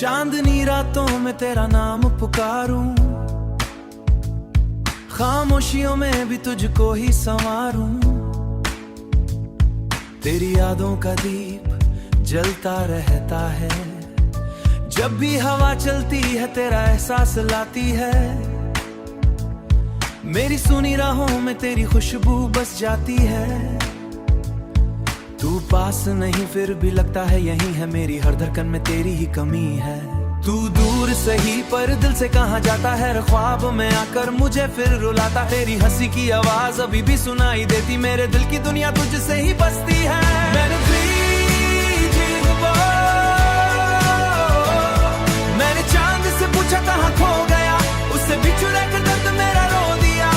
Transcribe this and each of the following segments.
चांदनी रातों में तेरा नाम पुकारूं, खामोशियों में भी तुझको ही संवारूं। तेरी यादों का दीप जलता रहता है, जब भी हवा चलती है तेरा एहसास लाती है। मेरी सुनी राहों में तेरी खुशबू बस जाती है। तू पास नहीं फिर भी लगता है यही है, मेरी हर धड़कन में तेरी ही कमी है। तू दूर सही पर दिल से कहाँ जाता है, ख्वाब में आकर मुझे फिर रुलाता। तेरी हंसी की आवाज अभी भी सुनाई देती, मेरे दिल की दुनिया तुझसे ही बसती है। मैंने चांद से पूछा कहाँ खो गया, उससे बिछड़ कर दर्द मेरा रो दिया।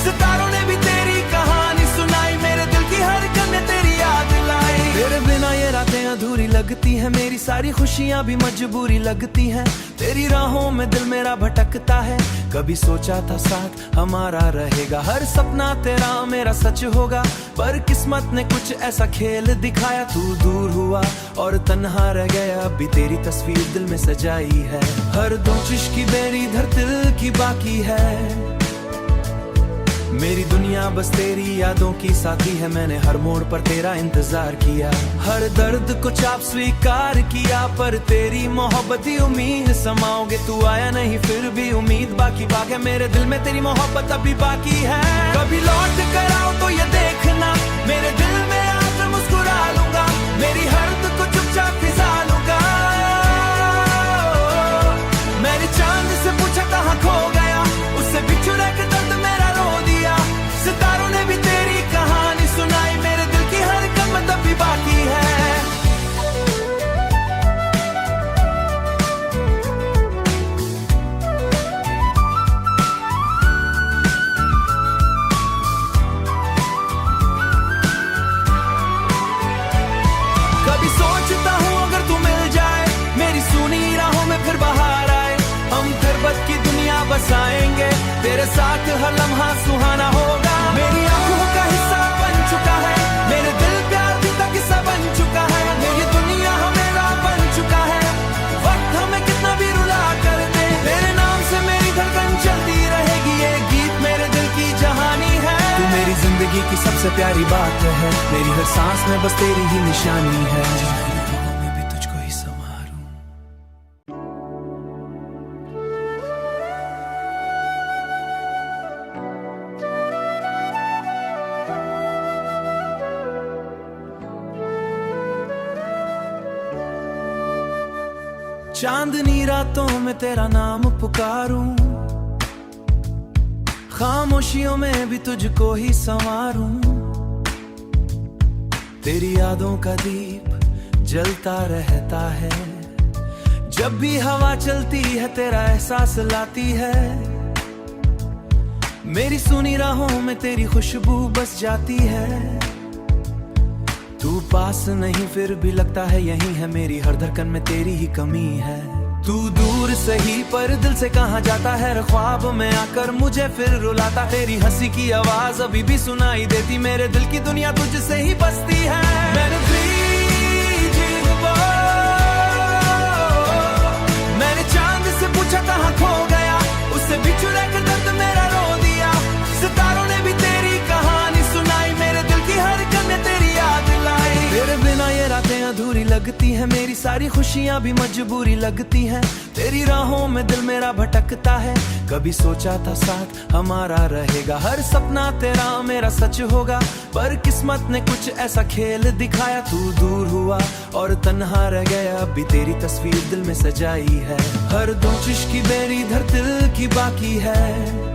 सितारों ने भी तेरी कहानी सुनाई, मेरे दिल की हर कन ने तेरी याद लाई। तेरे बिना ये रातें अधूरी लगती है, मेरी सारी खुशियां भी मजबूरी लगती हैं। तेरी राहों में दिल मेरा भटकता है, कभी सोचा था साथ हमारा रहेगा। हर सपना तेरा मेरा सच होगा, पर किस्मत ने कुछ ऐसा खेल दिखाया। तू दूर हुआ और तन्हा रह गया, अभी तेरी तस्वीर दिल में सजाई है। हर दो की मेरी धरती की बाकी है, मेरी दुनिया बस तेरी यादों की साथी है। मैंने हर मोड़ पर तेरा इंतजार किया, हर दर्द को चाप स्वीकार किया, पर तेरी मोहब्बत ही उम्मीद समाओगे। तू आया नहीं फिर भी उम्मीद बाकी बाकी है, मेरे दिल में तेरी मोहब्बत अभी बाकी है। कभी लौट कर आओ तो ये देखना, मेरे दिल में आकर मुस्कुरा लूंगा, मेरी हर दुख को चुपचाप खिसा लूंगा। मैंने चांद से पूछा कहाँ खो गया, उससे बिछड़ के दर्द मेरा रो दिया। सितारों ने भी तेरी कहानी सुनाई, मेरे दिल की हर कमत अभी बाकी है। कभी सोचता हूँ अगर तू मिल जाए, मेरी सुनी राहों में फिर बाहर आए। हम खरबत की दुनिया बसाएंगे, तेरे साथ हर लम्हा सुहाना होगा। मेरी आंखों का हिस्सा बन चुका है, मेरे दिल प्यार का किस्सा बन चुका है। मेरी दुनिया हमेरा बन चुका है, वक्त हमें कितना भी रुला कर दे, तेरे नाम से मेरी धड़कन चलती रहेगी। ये गीत मेरे दिल की जहानी है, तू मेरी जिंदगी की सबसे प्यारी बात है। मेरी हर सांस में बस तेरी ही निशानी है। चांदनी रातों में तेरा नाम पुकारूं, खामोशियों में भी तुझको ही संवारूं। तेरी यादों का दीप जलता रहता है, जब भी हवा चलती है तेरा एहसास लाती है। मेरी सुनी राहों में तेरी खुशबू बस जाती है। तू पास नहीं फिर भी लगता है यही है, मेरी हर धड़कन में तेरी ही कमी है। तू दूर सही पर दिल से कहाँ जाता है, ख्वाब में आकर मुझे फिर रुलाता। तेरी हंसी की आवाज अभी भी सुनाई देती, मेरे दिल की दुनिया तुझसे ही बसती है। मैंने चांद से पूछा कहाँ खो गया, उससे बिछड़ कर दर्द मेरा रो दिया। सितारों ने भी तेरी कहानी सुनाई, मेरे दिल की हर कन ने तेरी याद लाई। तेरे बिना ये रातें अधूरी लगती है, मेरी सारी खुशियां भी मजबूरी लगती हैं। तेरी राहों में दिल मेरा भटकता है, कभी सोचा था साथ हमारा रहेगा। हर सपना तेरा मेरा सच होगा, पर किस्मत ने कुछ ऐसा खेल दिखाया। तू दूर हुआ और तन्हा रह गया, अभी तेरी तस्वीर दिल में सजाई है। हर दो की मेरी धरती की बाकी है,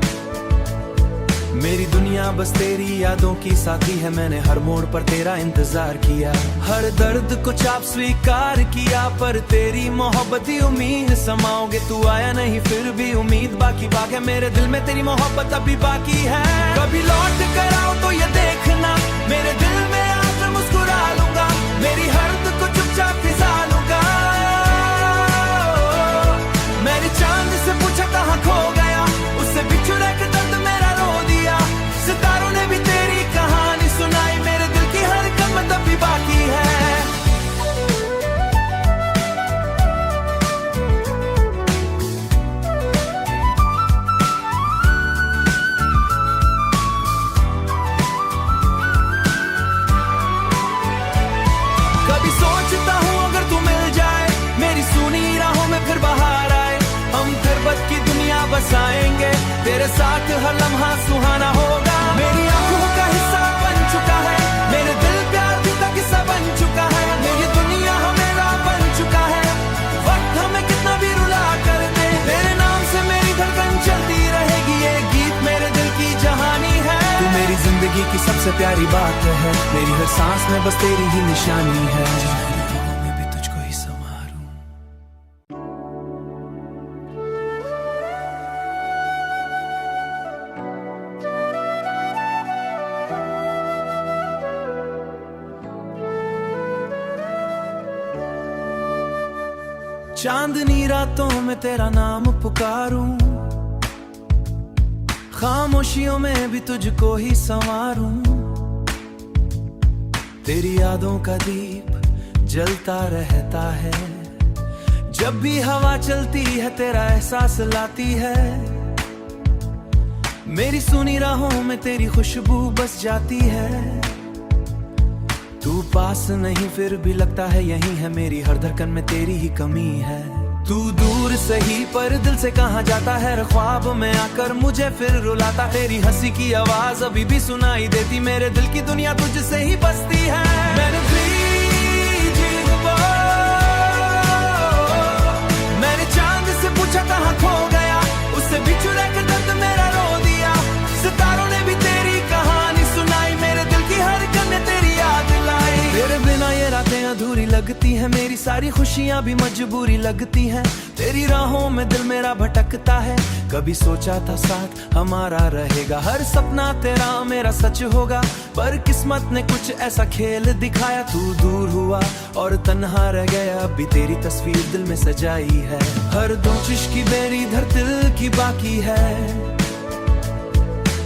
मेरी दुनिया बस तेरी यादों की साथी है। मैंने हर मोड़ पर तेरा इंतजार किया, हर दर्द को चाप स्वीकार किया, पर तेरी मोहब्बत ही उम्मीद समाओगे। तू आया नहीं फिर भी उम्मीद बाकी बाकी है, मेरे दिल में तेरी मोहब्बत अभी बाकी है। कभी लौट कर आओ तो ये देखना, मेरे दिल में आकर मुस्कुरा लूंगा, मेरी हर दुख को चुपचाप खिसा लूंगा। मैंने चांद से पूछा कहाँ खो गया, उससे बिछड़ के दर्द मेरा रो दिया। सितारों ने भी तेरी कहानी सुनाई, मेरे दिल की हर कमत अभी बाकी है। बसाएंगे, तेरे साथ हर लम्हा सुहाना होगा। मेरी आंखों का हिस्सा बन चुका है, मेरे दिल प्यार भी का किस्सा बन चुका है। मेरी दुनिया हमेरा बन चुका है, वक्त हमें कितना भी रुला कर दे, तेरे नाम से मेरी धड़कन चलती रहेगी। ये गीत मेरे दिल की जहानी है, तू मेरी जिंदगी की सबसे प्यारी बात है, मेरी हर सांस में बस तेरी ही निशानी है। मैं भी तुझको ही संवारूं। चांदनी रातों में तेरा नाम पुकारूं, खामोशियों में भी तुझको ही संवारूं। तेरी यादों का दीप जलता रहता है, जब भी हवा चलती है तेरा एहसास लाती है। मेरी सुनी राहों में तेरी खुशबू बस जाती है, तू पास नहीं फिर भी लगता है यही है, मेरी हर धड़कन में तेरी ही कमी है। तू दूर सही पर दिल से कहाँ जाता है, ख्वाब में आकर मुझे फिर रुलाता। तेरी हंसी की आवाज अभी भी सुनाई देती, मेरे दिल की दुनिया तुझसे ही बसती है। मैंने मैंने चांद से पूछा कहाँ खो गया, उससे बिछड़ कर दर्द मेरा रो दिया। सितारों ने भी तेरी कहानी सुनाई, मेरे दिल की हर कन तेरी याद लाई। तेरे बिना ये रातें अधूरी लगती है, मेरी सारी खुशियां भी मजबूरी लगती हैं। तेरी राहों में दिल मेरा भटकता है, कभी सोचा था साथ हमारा रहेगा, हर सपना तेरा मेरा सच होगा। पर किस्मत ने कुछ ऐसा खेल दिखाया, तू दूर हुआ और तन्हा रह गया। अभी तेरी तस्वीर दिल में सजाई है, हर दोशिश की मेरी धरती की बाकी है।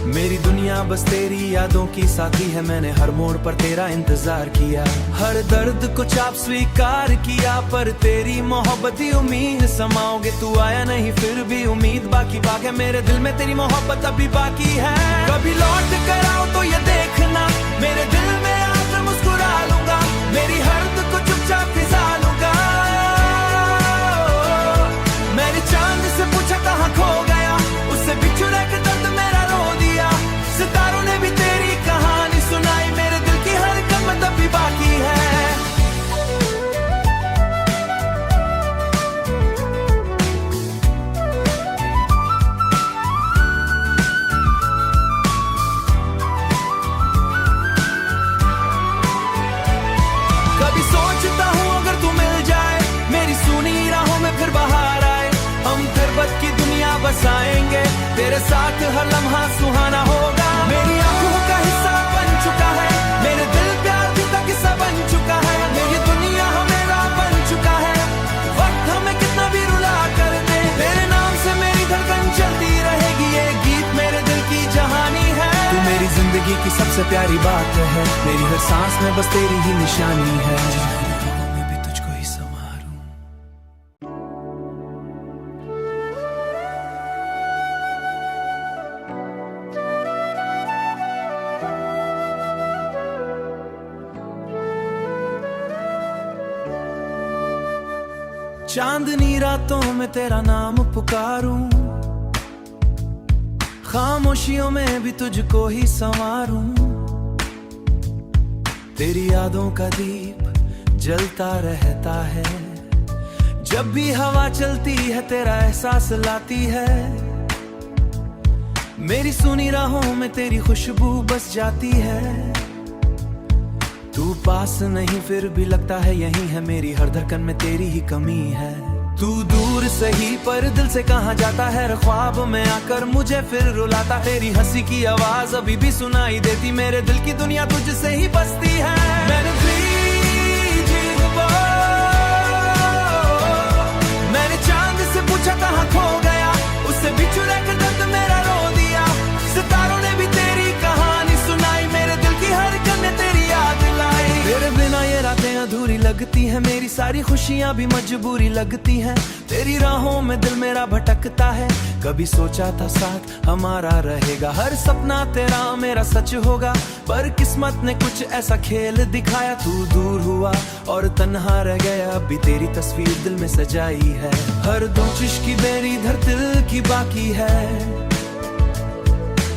मेरी दुनिया बस तेरी यादों की साथी है, मैंने हर मोड़ पर तेरा इंतजार किया, हर दर्द को चाप स्वीकार किया। पर तेरी मोहब्बत ही उम्मीद समाओगे, तू आया नहीं फिर भी उम्मीद बाकी बाकी है। मेरे दिल में तेरी मोहब्बत अभी बाकी है, कभी लौट कर आओ तो ये देखना, मेरे दिल में आकर मुस्कुरा लूंगा, मेरी हर दुख को चुपचाप फिजा लूंगा। मैंने चांद से पूछा कहाँ खो गया, उससे बिछड़ कर दर्द मेरा रो दिया। सितारों ने भी तेरी कहानी सुनाई, मेरे दिल की हर कमत अभी बाकी है। कभी सोचता हूँ अगर तू मिल जाए, मेरी सुनी राहों में फिर बाहर आए, हम फिर की दुनिया बसाएंगे, तेरे साथ हर लम्हा सुहाना होगा। मेरी आंखों का हिस्सा बन चुका है, मेरे दिल प्यार भी का किस्सा बन चुका है। मेरी दुनिया हमेरा बन चुका है, वक्त हमें कितना भी रुला कर दे, तेरे नाम से मेरी धड़कन चलती रहेगी। ये गीत मेरे दिल की जहानी है, तू मेरी जिंदगी की सबसे प्यारी बात है, मेरी हर सांस में बस तेरी ही निशानी है। मैं भी तुझको ही संवारूं। चांदनी रातों में तेरा नाम पुकारूं, खामोशियों में भी तुझको ही संवारूं। तेरी यादों का दीप जलता रहता है, जब भी हवा चलती है तेरा एहसास लाती है। मेरी सुनी राहों में तेरी खुशबू बस जाती है, तू पास नहीं फिर भी लगता है यही है, मेरी हर धड़कन में तेरी ही कमी है। तू दूर सही पर दिल से कहाँ जाता है, ख्वाब में आकर मुझे फिर रुलाता। तेरी हंसी की आवाज अभी भी सुनाई देती, मेरे दिल की दुनिया तुझसे ही बसती है। मैंने चांद से पूछा कहाँ खो गया, उससे बिछड़ कर दर्द मेरा रो दिया। सितारों ने भी तेरी कहानी सुनाई, मेरे दिल की हर कन तेरी याद लाई। तेरे बिना ये रातें अधूरी लगती लगती है, मेरी सारी खुशियां भी मजबूरी लगती हैं। तेरी राहों में दिल मेरा भटकता है, कभी सोचा था साथ हमारा रहेगा, हर सपना तेरा मेरा सच होगा। पर किस्मत ने कुछ ऐसा खेल दिखाया, तू दूर हुआ और तन्हा रह गया। अभी तेरी तस्वीर दिल में सजाई है, हर दो चिश्की मेरी धर दिल की बाकी है।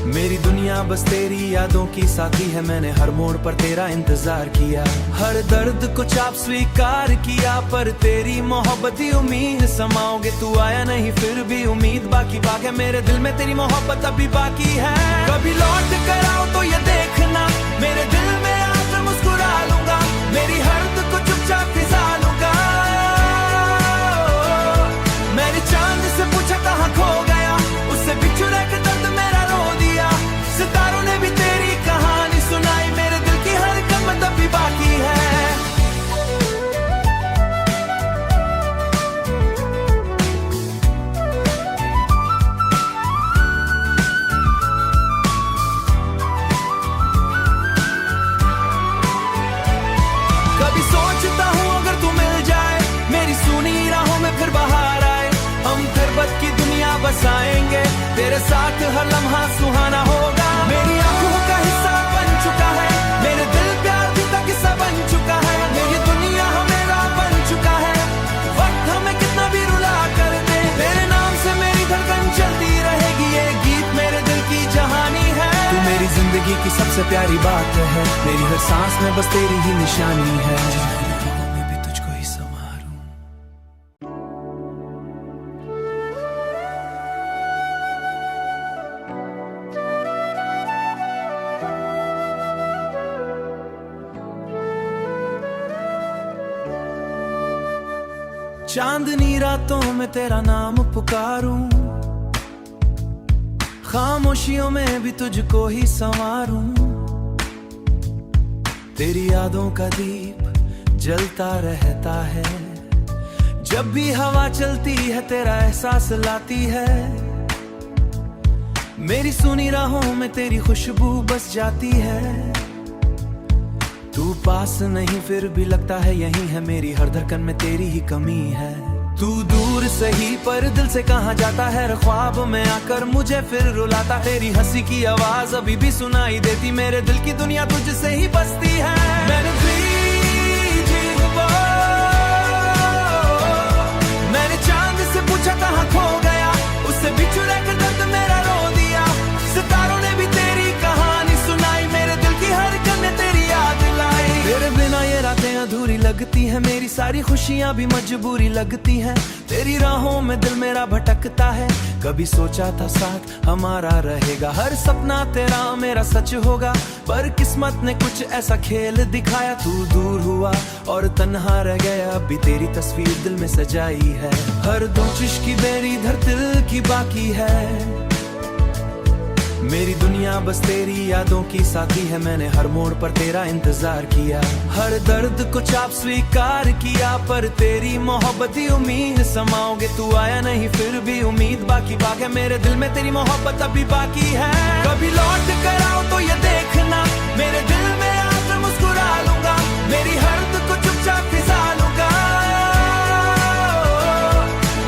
मेरी दुनिया बस तेरी यादों की साथी है, मैंने हर मोड़ पर तेरा इंतजार किया, हर दर्द को चाप स्वीकार किया। पर तेरी मोहब्बत ही उम्मीद समाओगे, तू आया नहीं फिर भी उम्मीद बाकी बाकी है। मेरे दिल में तेरी मोहब्बत अभी बाकी है, कभी लौट कर आओ तो ये देखना, मेरे दिल में आकर मुस्कुरा लूंगा, मेरी हर दुख को चुपचाप खिसा लूंगा। मैंने चांद से पूछा कहाँ खो गया, उससे बिछड़ के दर्द मेरा रो दिया। सितारों ने भी तेरी कहानी सुनाई, मेरे दिल की हर कमत अभी बाकी है। कभी सोचता हूँ अगर तू मिल जाए, मेरी सुनी राहों में फिर बाहर आए, हम खरबत की दुनिया बसाएंगे, तेरे साथ हर लम्हा सुहाना होगा। मेरी आंखों का हिस्सा बन चुका है, मेरे दिल प्यार भी का किस्सा बन चुका है। ये दुनिया हमेरा बन चुका है, वक्त हमें कितना भी रुला कर दे, तेरे नाम से मेरी धड़कन चलती रहेगी, ये गीत मेरे दिल की जहानी है। तू मेरी जिंदगी की सबसे प्यारी बात है, मेरी हर सांस में बस तेरी ही निशानी है। मैं भी तुझको ही संवारूं। चांदनी रातों में तेरा नाम पुकारूं, खामोशियों में भी तुझको ही संवारूं। तेरी यादों का दीप जलता रहता है, जब भी हवा चलती है तेरा एहसास लाती है। मेरी सुनी राहों में तेरी खुशबू बस जाती है, तू पास नहीं फिर भी लगता है यही है, मेरी हर धड़कन में तेरी ही कमी है। तू दूर सही पर दिल से कहाँ जाता है, ख्वाब में आकर मुझे फिर रुलाता। तेरी हंसी की आवाज अभी भी सुनाई देती, मेरे दिल की दुनिया तुझसे ही बसती है। मैंने चांद से पूछा कहाँ खो गया, उससे बिछड़ कर दर्द मेरा रो दिया। सितारों ने भी तेरी कहानी सुनाई, मेरे दिल की हर कन ने तेरी याद लाई। तेरे बिना ये रातें अधूरी लगती है, मेरी सारी खुशियां भी मजबूरी लगती हैं। तेरी राहों में दिल मेरा भटकता है, कभी सोचा था साथ हमारा रहेगा, हर सपना तेरा मेरा सच होगा। पर किस्मत ने कुछ ऐसा खेल दिखाया, तू दूर हुआ और तन्हा रह गया। अभी तेरी तस्वीर दिल में सजाई है, हर दो चिश्की मेरी धर दिल की बाकी है। मेरी दुनिया बस तेरी यादों की साथी है, मैंने हर मोड़ पर तेरा इंतजार किया, हर दर्द को चाप स्वीकार किया। पर तेरी मोहब्बत ही उम्मीद समाओगे, तू आया नहीं फिर भी उम्मीद बाकी बाकी है। मेरे दिल में तेरी मोहब्बत अभी बाकी है, कभी लौट कर आओ तो ये देखना, मेरे दिल में आकर मुस्कुरा लूंगा, मेरी हर दुख को चुपचाप खिसा लूंगा।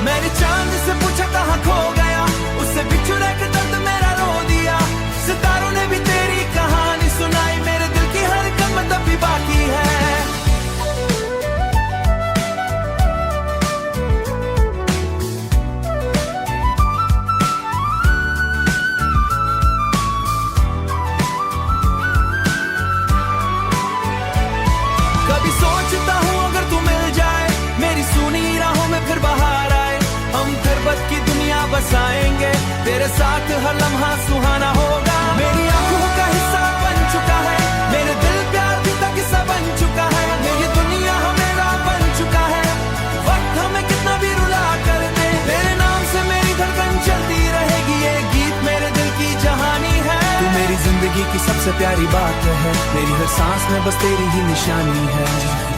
मैंने चांद से पूछा कहाँ खो गया, उससे बिछड़ के दर्द मेरा रो दिया। सितारों ने भी तेरी कहानी सुनाई, मेरे दिल की हर कमत अभी बाकी है। कभी सोचता हूँ अगर तू मिल जाए, मेरी सुनी राहों में फिर बाहर आए, हम खरबत की दुनिया बसाएंगे, तेरे साथ हर लम्हा सुहाना होगा। मेरी आंखों का हिस्सा बन चुका है, मेरे दिल प्यार भी का किस्सा बन चुका है। ये दुनिया हमेरा बन चुका है, वक्त हमें कितना भी रुला कर दे, तेरे नाम से मेरी धड़कन चलती रहेगी, ये गीत मेरे दिल की जहानी है। तू मेरी जिंदगी की सबसे प्यारी बात है, मेरी हर सांस में बस तेरी ही निशानी है।